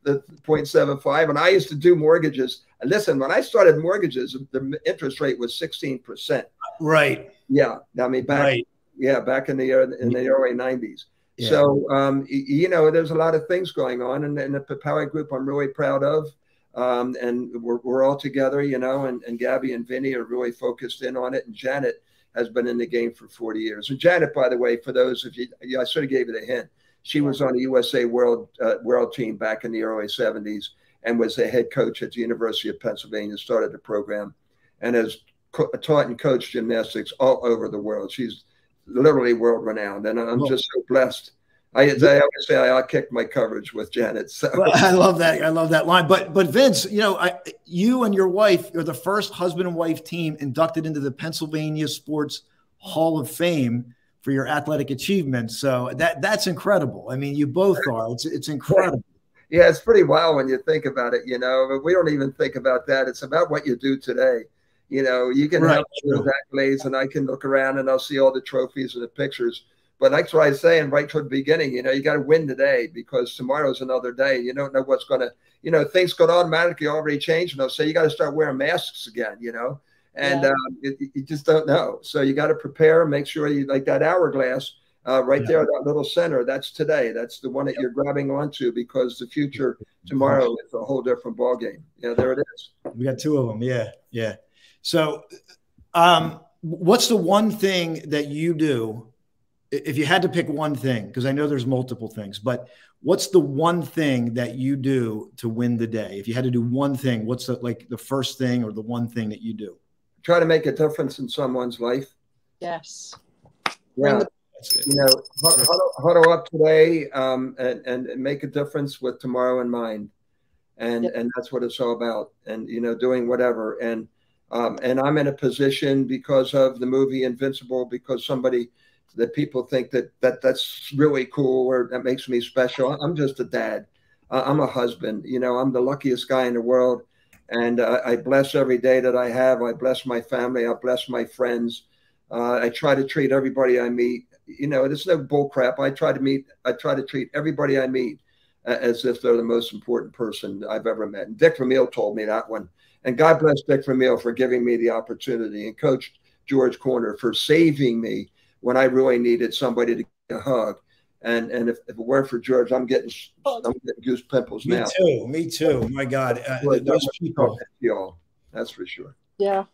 0.75. And I used to do mortgages. And listen, when I started mortgages, the interest rate was 16%. Right. Yeah. I mean, back in the early 90s. Yeah. So, you know, there's a lot of things going on, and the Papale Group I'm really proud of. And we're all together, you know, and Gabby and Vinny are really focused in on it. And Janet has been in the game for 40 years. And Janet, by the way, for those of you, I sort of gave it a hint. She was on the USA World team back in the early 70s and was the head coach at the University of Pennsylvania, started the program, and has taught and coached gymnastics all over the world. She's literally world renowned. And I'm just so blessed I always say I kicked my coverage with Janet. So well, I love that. I love that line. But Vince, you know, you and your wife are the first husband and wife team inducted into the Pennsylvania Sports Hall of Fame for your athletic achievements. So that's incredible. I mean, you both are. It's incredible. Yeah, it's pretty wild when you think about it, you know, but we don't even think about that. It's about what you do today. You know, you can have those accolades and I can look around and I'll see all the trophies and the pictures. But that's what I was saying right toward the beginning, you know, you got to win today because tomorrow's another day. You don't know what's going to, you know, things could automatically already change. And they'll say, you got to start wearing masks again, you know, and you just don't know. So you got to prepare, make sure you like that hourglass right there, that little center. That's today. That's the one that you're grabbing onto because the future tomorrow is a whole different ball game. Yeah, there it is. We got two of them. Yeah. Yeah. So what's the one thing that you do? If you had to pick one thing, because I know there's multiple things, but what's the one thing that you do to win the day? If you had to do one thing, what's the first thing or the one thing that you do? Try to make a difference in someone's life. Yes. Yeah. You know, huddle up today and make a difference with tomorrow in mind. And that's what it's all about. And, you know, doing whatever. And I'm in a position because of the movie Invincible, because somebody that people think that's really cool or that makes me special. I'm just a dad. I'm a husband. You know, I'm the luckiest guy in the world. And I bless every day that I have. I bless my family. I bless my friends. I try to treat everybody I meet. You know, there's no bull crap. I try to treat everybody I meet as if they're the most important person I've ever met. And Dick Vermeil told me that one. And God bless Dick Vermeil for giving me the opportunity, and Coach George Corner for saving me when I really needed somebody to get a hug. And if it weren't for George, I'm getting goose pimples now. Me too. My God, those people. That's for sure. Yeah.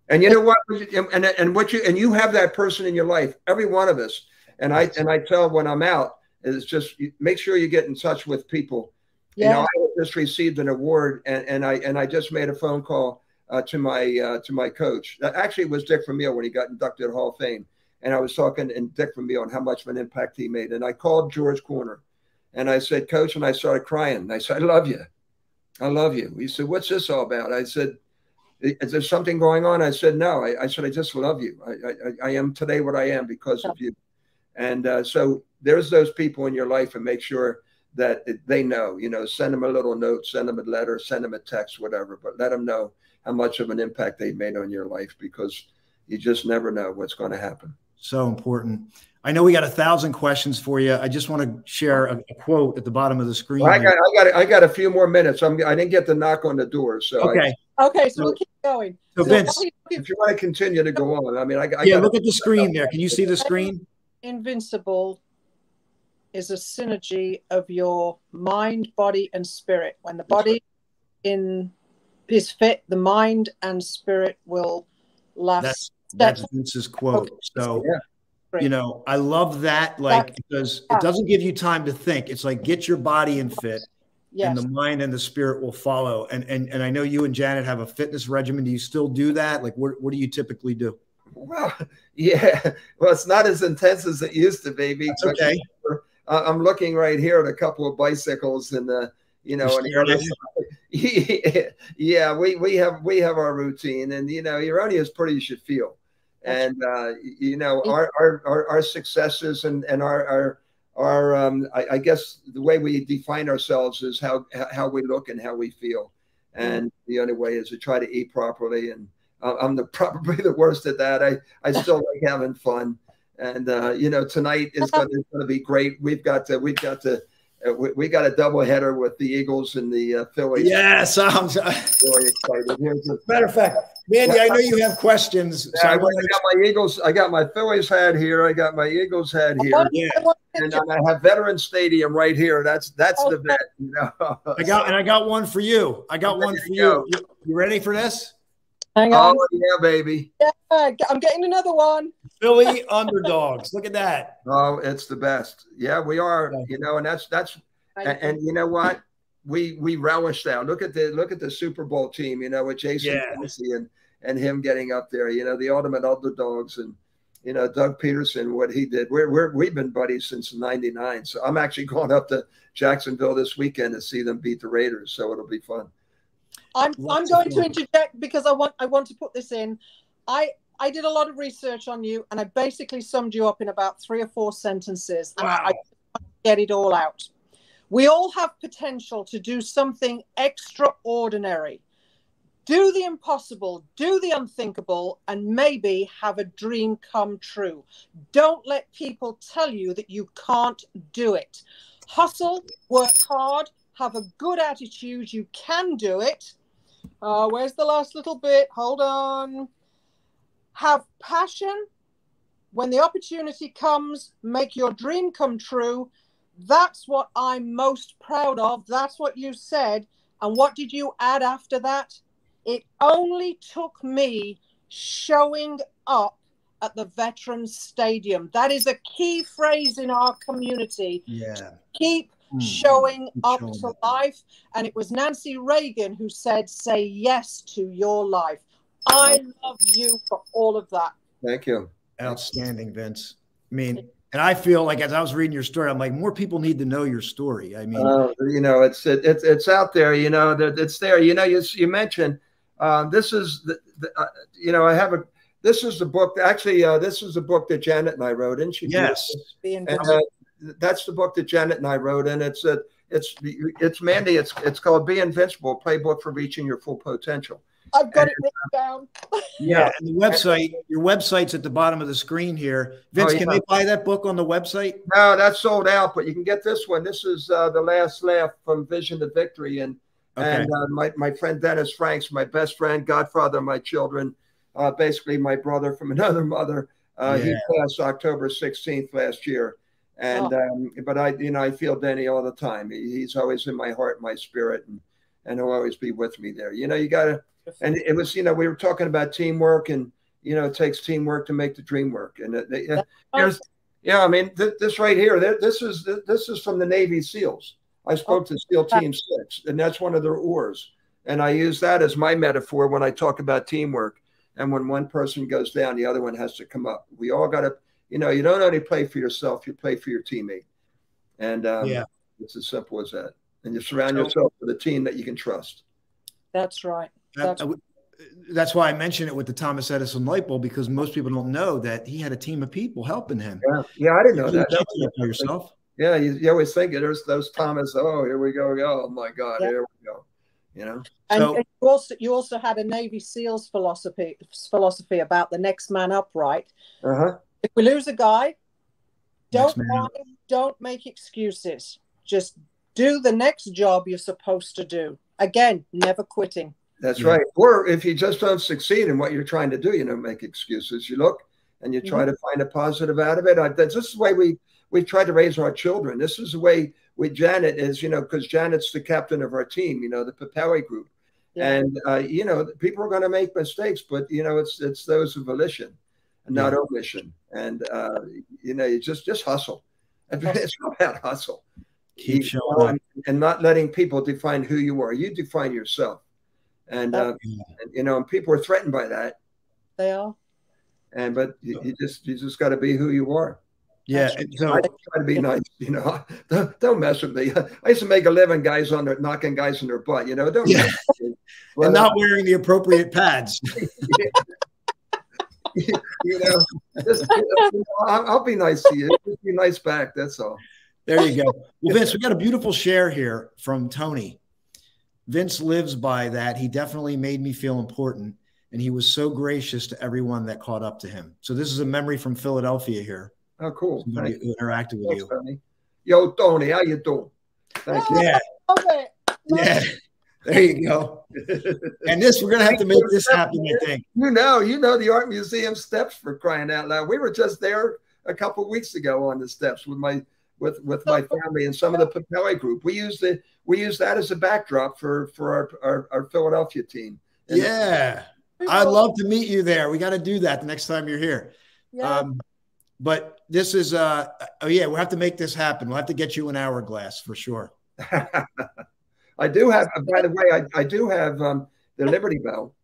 And you know what? And you have that person in your life, every one of us. And I tell when I'm out is just make sure you get in touch with people. Yeah. You know, I just received an award, and I just made a phone call to my coach. Actually, it was Dick Vermeil when he got inducted to Hall of Fame. And I was talking to Dick Vermeil on how much of an impact he made. And I called George Corner and I said, Coach, and I started crying. And I said, I love you. I love you. He said, what's this all about? I said, is there something going on? I said, no. I said, I just love you. I am today what I am because of you. And so there's those people in your life, and make sure that they know, you know, send them a little note, send them a letter, send them a text, whatever, but let them know how much of an impact they made on your life, because you just never know what's going to happen. So important. I know we got 1,000 questions for you. I just want to share a quote at the bottom of the screen. Well, I got a few more minutes. I didn't get the knock on the door. So okay. So we'll keep going. So Vince, if you want to continue to go on, I mean, look at the screen there. Can you see the screen? Invincible is a synergy of your mind, body, and spirit. When the body is fit, the mind and spirit will last. That's Vince's quote. So, you know, I love that, because it doesn't give you time to think. It's like, get your body in fit, and the mind and the spirit will follow. And I know you and Janet have a fitness regimen. Do you still do that? Like, what do you typically do? Well, yeah. Well, it's not as intense as it used to be. That's okay. I'm looking right here at a couple of bicycles and you know, yeah, we have our routine, and you know, you're only as pretty as you feel. And you know, our successes and our I guess the way we define ourselves is how we look and how we feel. And the only way is to try to eat properly. And I'm probably the worst at that. I still like having fun. And you know, tonight is going to be great. We got a doubleheader with the Eagles and the Phillies. Yes, I'm really excited. Matter of fact, Mandy, I know you have questions. So I got my Eagles. I got my Phillies hat here. I got my Eagles hat here. Yeah. And I have Veterans Stadium right here. That's the vet. You know. I got one for you. I got one for you. You ready for this? Hang on. Oh yeah, baby. Yeah, I'm getting another one. Philly Underdogs. Look at that. Oh, it's the best. Yeah, we are. You know, and that's and you know what? We relish that. Look at the Super Bowl team. You know, with Jason Kelsey and him getting up there. You know, the ultimate underdogs, and you know, Doug Peterson, what he did. We've been buddies since '99. So I'm actually going up to Jacksonville this weekend to see them beat the Raiders. So it'll be fun. I'm going to interject because I want to put this in. I did a lot of research on you, and I basically summed you up in about 3 or 4 sentences. And wow. I get it all out. We all have potential to do something extraordinary. Do the impossible, do the unthinkable, and maybe have a dream come true. Don't let people tell you that you can't do it. Hustle, work hard, have a good attitude. You can do it. Where's the last little bit? Hold on. Have passion. When the opportunity comes, make your dream come true. That's what I'm most proud of. That's what you said. And what did you add after that? It only took me showing up at the Veterans Stadium. That is a key phrase in our community. Yeah. Keep showing up to life. And it was Nancy Reagan who said, say yes to your life. I love you for all of that. Thank you. Outstanding, Vince. I mean, and I feel like as I was reading your story, I'm like, more people need to know your story. I mean, you know, it's out there. You know, it's there. You know, you mentioned this is you know, this is the book. Actually, this is the book that Janet and I wrote, and she yes, and that's the book that Janet and I wrote, and it's Mandy. It's called Be Invincible: Playbook for Reaching Your Full Potential. I've got it written down. Yeah, and the website, your website's at the bottom of the screen here. Vince, can they buy that book on the website? No, that's sold out, but you can get this one. This is The Last Laugh from Vision to Victory. And my friend Dennis Franks, my best friend, godfather of my children, basically my brother from another mother. He passed October 16th last year. And but I feel Denny all the time. He's always in my heart, my spirit, and he'll always be with me there. You know, you gotta. And it was, you know, we were talking about teamwork, and you know, it takes teamwork to make the dream work. And I mean, this right here, this is from the Navy SEALs. I spoke to SEAL Team 6, and that's one of their oars. And I use that as my metaphor when I talk about teamwork. And when one person goes down, the other one has to come up. We all got to, you know, you don't only play for yourself, you play for your teammate. And it's as simple as that. And you surround yourself with a team that you can trust. That's right. That's why I mentioned it with the Thomas Edison light bulb, because most people don't know that he had a team of people helping him. Yeah, I didn't know that. For yourself. Yeah, you always think there's those Thomas. Oh, here we go. Oh my God, here we go. You know. And you also had a Navy SEALs philosophy about the next man up, right? If we lose a guy, don't make excuses. Just do the next job you're supposed to do. Again, never quitting. That's right. Or if you just don't succeed in what you're trying to do, you don't make excuses. You look and you try to find a positive out of it. This is the way we try to raise our children. This is the way with Janet is, you know, because Janet's the captain of our team, you know, the Papale group. And, you know, people are going to make mistakes, but, you know, it's those of volition and not omission. And, you know, you just hustle. It's all about hustle. Keep showing up. And not letting people define who you are. You define yourself. And, you know, and people are threatened by that. They are. But you just got to be who you are. Yeah. So I try to be nice, you know. Don't mess with me. I used to make a living knocking guys in their butt, you know. Don't mess with me. But, and not wearing the appropriate pads. You know, I'll be nice to you. Just be nice back. That's all. There you go. Well, Vince, we got a beautiful share here from Tony. Vince lives by that. He definitely made me feel important, and he was so gracious to everyone that caught up to him. So this is a memory from Philadelphia here. Oh, cool. Somebody who interacted with you. Tony. Yo, Tony, how you doing? Thank you. Yeah. Yeah. There you go. And this, we're going to have to make this happen, I think. You know the Art Museum steps, for crying out loud. We were just there a couple of weeks ago on the steps with my family and some of the Papale group. We use that as a backdrop for our Philadelphia team. And I'd love to meet you there. We got to do that the next time you're here. Yeah. But this is we'll have to make this happen. We'll have to get you an hourglass for sure. I do have, by the way, I do have the Liberty Bell.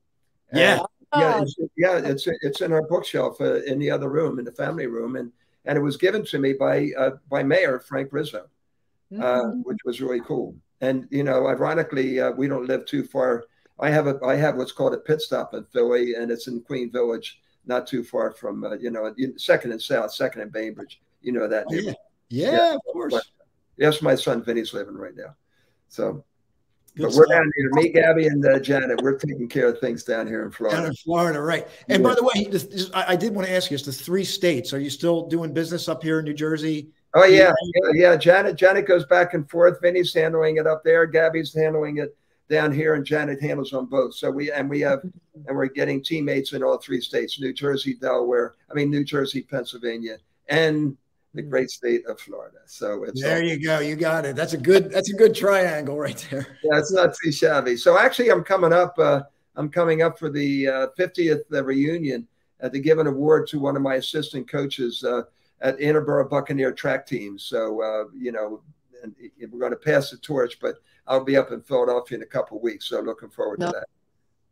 Yeah. It's in our bookshelf in the other room, in the family room, and it was given to me by Mayor Frank Rizzo, which was really cool. And ironically, we don't live too far. I have what's called a pit stop in Philly, and it's in Queen Village, not too far from Second and South, Second and Bainbridge. You know that neighborhood. Yeah, of course. But, yes, my son Vinny's living right now. So, Good but we're stuff. down here. Me, Gabby, and Janet. We're taking care of things down here in Florida. Down in Florida, right? And by the way, I did want to ask you: it's the 3 states. Are you still doing business up here in New Jersey? Oh yeah. Janet goes back and forth. Vinny's handling it up there. Gabby's handling it down here, and Janet handles on both. So we're getting teammates in all 3 states: New Jersey, Pennsylvania, and the great state of Florida. So you go. You got it. That's a good triangle right there. Yeah, it's not too shabby. So actually, I'm coming up for the 50th reunion to give an award to one of my assistant coaches at Interboro Buccaneer track team. So and we're going to pass the torch, but I'll be up in Philadelphia in a couple of weeks. So looking forward to that.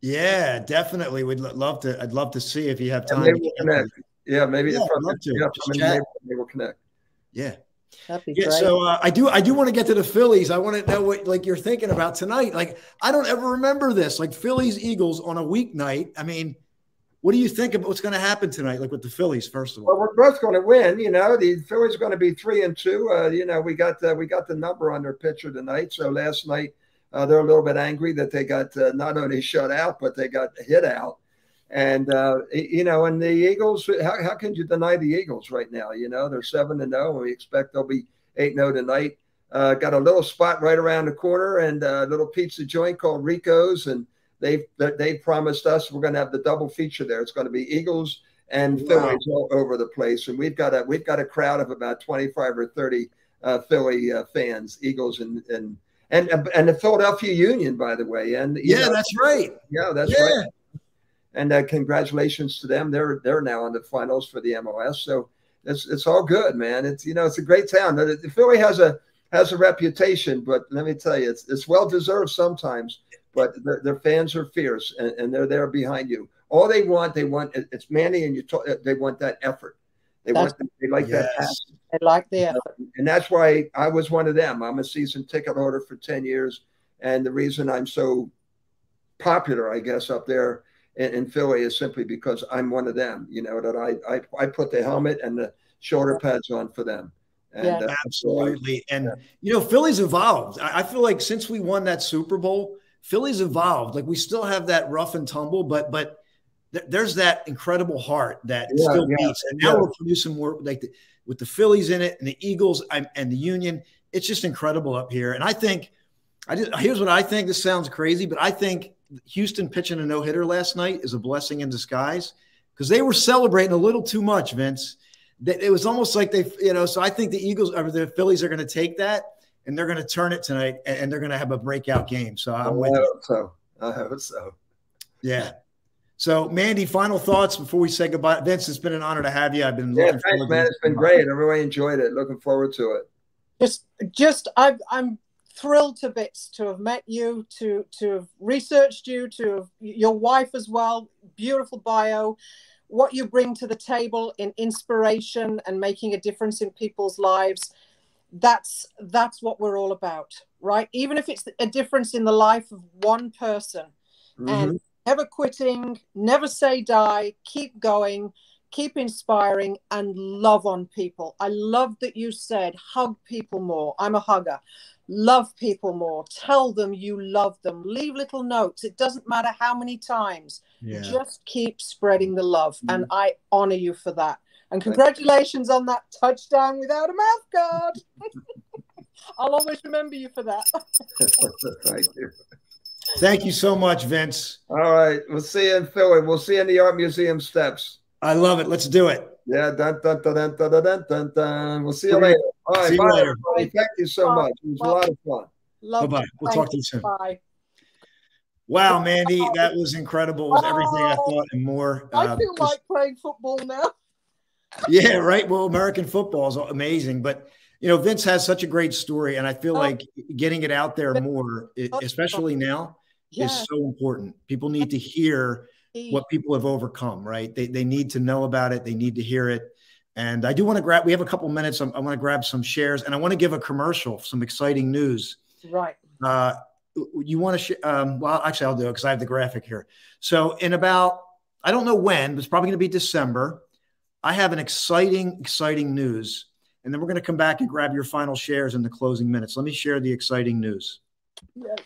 Yeah, definitely. I'd love to see if you have time. Maybe we'll connect. Yeah, maybe I'd love to. Maybe we'll connect. Yeah. That'd be great. So I do want to get to the Phillies. I want to know what you're thinking about tonight. Like, I don't ever remember this. Like, Phillies Eagles on a weeknight. I mean, what do you think about what's going to happen tonight? Like with the Phillies, first of all. Well, we're both going to win. The Phillies are going to be 3-2. We got the number on their pitcher tonight. So last night they're a little bit angry that they got not only shut out, but they got hit out. And and the Eagles, how can you deny the Eagles right now? They're 7-0, and we expect they'll be 8-0 tonight. Got a little spot right around the corner, and a little pizza joint called Rico's, and they promised us we're going to have the double feature there. It's going to be Eagles and Phillies all over the place, and we've got a crowd of about 25 or 30 Philly fans, Eagles and the Philadelphia Union, by the way. And that's right. Yeah, that's right. And congratulations to them. They're now in the finals for the MLS. So it's all good, man. It's a great town. The Philly has a reputation, but let me tell you, it's well deserved sometimes. But their fans are fierce, and they're there behind you. All they want it's Manny, and they want that effort. They like that passion. They like the effort, and that's why I was one of them. I'm a season ticket holder for 10 years, and the reason I'm so popular, I guess, up there in Philly is simply because I'm one of them. That I put the helmet and the shoulder pads on for them. And, absolutely. And Philly's evolved. I feel like since we won that Super Bowl, Philly's evolved. Like, we still have that rough and tumble, but there's that incredible heart that still beats. And now we're producing more with the Phillies in it and the Eagles and the Union. It's just incredible up here. And I think here's what I think. This sounds crazy, but I think Houston pitching a no-hitter last night is a blessing in disguise, because they were celebrating a little too much, Vince. It was almost like so I think the Phillies are going to take that and they're going to turn it tonight, and they're going to have a breakout game. So I hope so. Yeah. So, Mandy, final thoughts before we say goodbye. Vince, it's been an honor to have you. I've been looking forward to it. Man. It's been great. I really enjoyed it. Looking forward to it. I'm thrilled to bits to have met you, to have researched you, to have your wife as well. Beautiful bio. What you bring to the table in inspiration and making a difference in people's lives. That's what we're all about, right? Even if it's a difference in the life of one person. And never quitting, never say die, keep going, keep inspiring, and love on people. I love that you said hug people more. I'm a hugger. Love people more. Tell them you love them. Leave little notes. It doesn't matter how many times. Just keep spreading the love. And I honor you for that. And congratulations on that touchdown without a mouth guard. I'll always remember you for that. Thank you. Thank you so much, Vince. All right. We'll see you in Philly. We'll see you in the Art Museum steps. I love it. Let's do it. Yeah. Dun, dun, dun, dun, dun, dun, dun, dun. We'll see you later. All right. Bye, everybody. Thank you so much. It was a lot of fun. Bye-bye. We'll talk to you soon. Bye. Wow, Mandy, that was incredible. It was everything I thought and more. I feel like playing football now. Yeah, right. Well, American football is amazing, but Vince has such a great story, and I feel like getting it out there more, especially now, is so important. People need to hear what people have overcome, right? They need to know about it. They need to hear it. And I do want to grab, we have a couple minutes. I want to grab some shares, and I want to give a commercial, some exciting news. Right. You want to, well, actually I'll do it because I have the graphic here. So in about, I don't know when, but it's probably going to be December. I have an exciting news. And then we're going to come back and grab your final shares in the closing minutes. Let me share the exciting news. Yes.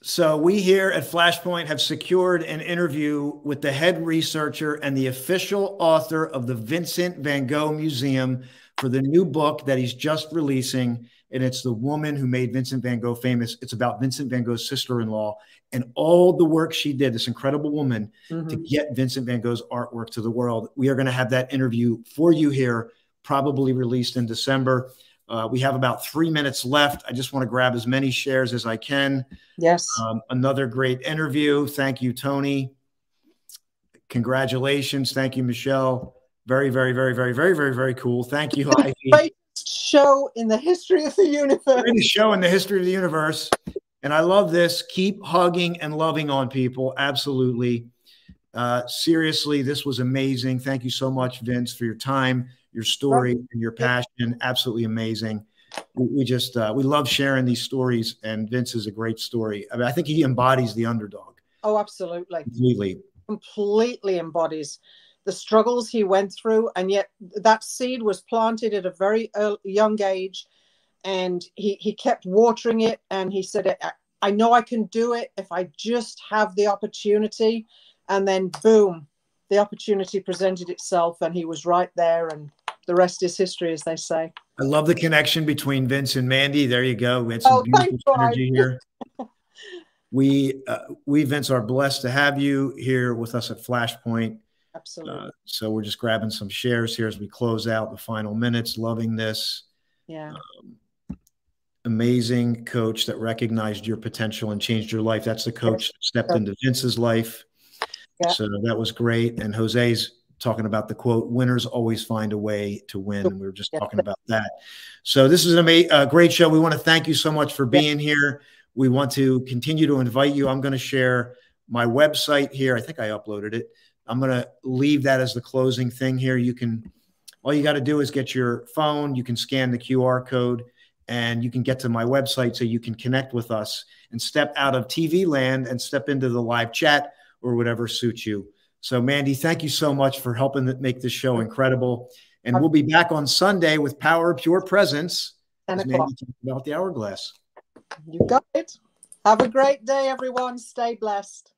So we here at Flashpoint have secured an interview with the head researcher and the official author of the Vincent van Gogh Museum for the new book that he's just releasing. And it's The Woman Who Made Vincent van Gogh Famous. It's about Vincent van Gogh's sister-in-law and all the work she did, this incredible woman, to get Vincent van Gogh's artwork to the world. We are going to have that interview for you here, probably released in December. We have about 3 minutes left. I just want to grab as many shares as I can. Yes. Another great interview. Thank you, Tony. Congratulations. Thank you, Michelle. Very, very, very, very, very, very, very cool. Thank you, Ivy. Greatest show in the history of the universe. Greatest show in the history of the universe. And I love this. Keep hugging and loving on people. Absolutely. Seriously, this was amazing. Thank you so much, Vince, for your time, your story, and your passion. Absolutely amazing. We just, we love sharing these stories, and Vince is a great story. I mean, I think he embodies the underdog. Oh, absolutely. Completely embodies the struggles he went through. And yet that seed was planted at a very young age. And he kept watering it. And he said, I know I can do it if I just have the opportunity. And then boom, the opportunity presented itself, and he was right there. And the rest is history, as they say. I love the connection between Vince and Mandy. There you go. We had some beautiful energy here. We, Vince, are blessed to have you here with us at Flashpoint. Absolutely. So we're just grabbing some shares here as we close out the final minutes. Loving this. Yeah. Amazing coach that recognized your potential and changed your life. That's the coach that stepped into Vince's life. Yeah. So that was great. And Jose's talking about the quote, winners always find a way to win. And we were just talking about that. So this is a great show. We want to thank you so much for being here. We want to continue to invite you. I'm going to share my website here. I think I uploaded it. I'm going to leave that as the closing thing here. You can, all you got to do is get your phone. You can scan the QR code and you can get to my website so you can connect with us and step out of TV land and step into the live chat or whatever suits you. So Mandy, thank you so much for helping make this show incredible. And we'll be back on Sunday with Power of Pure Presence. 10 o'clock. About the hourglass. You got it. Have a great day, everyone. Stay blessed.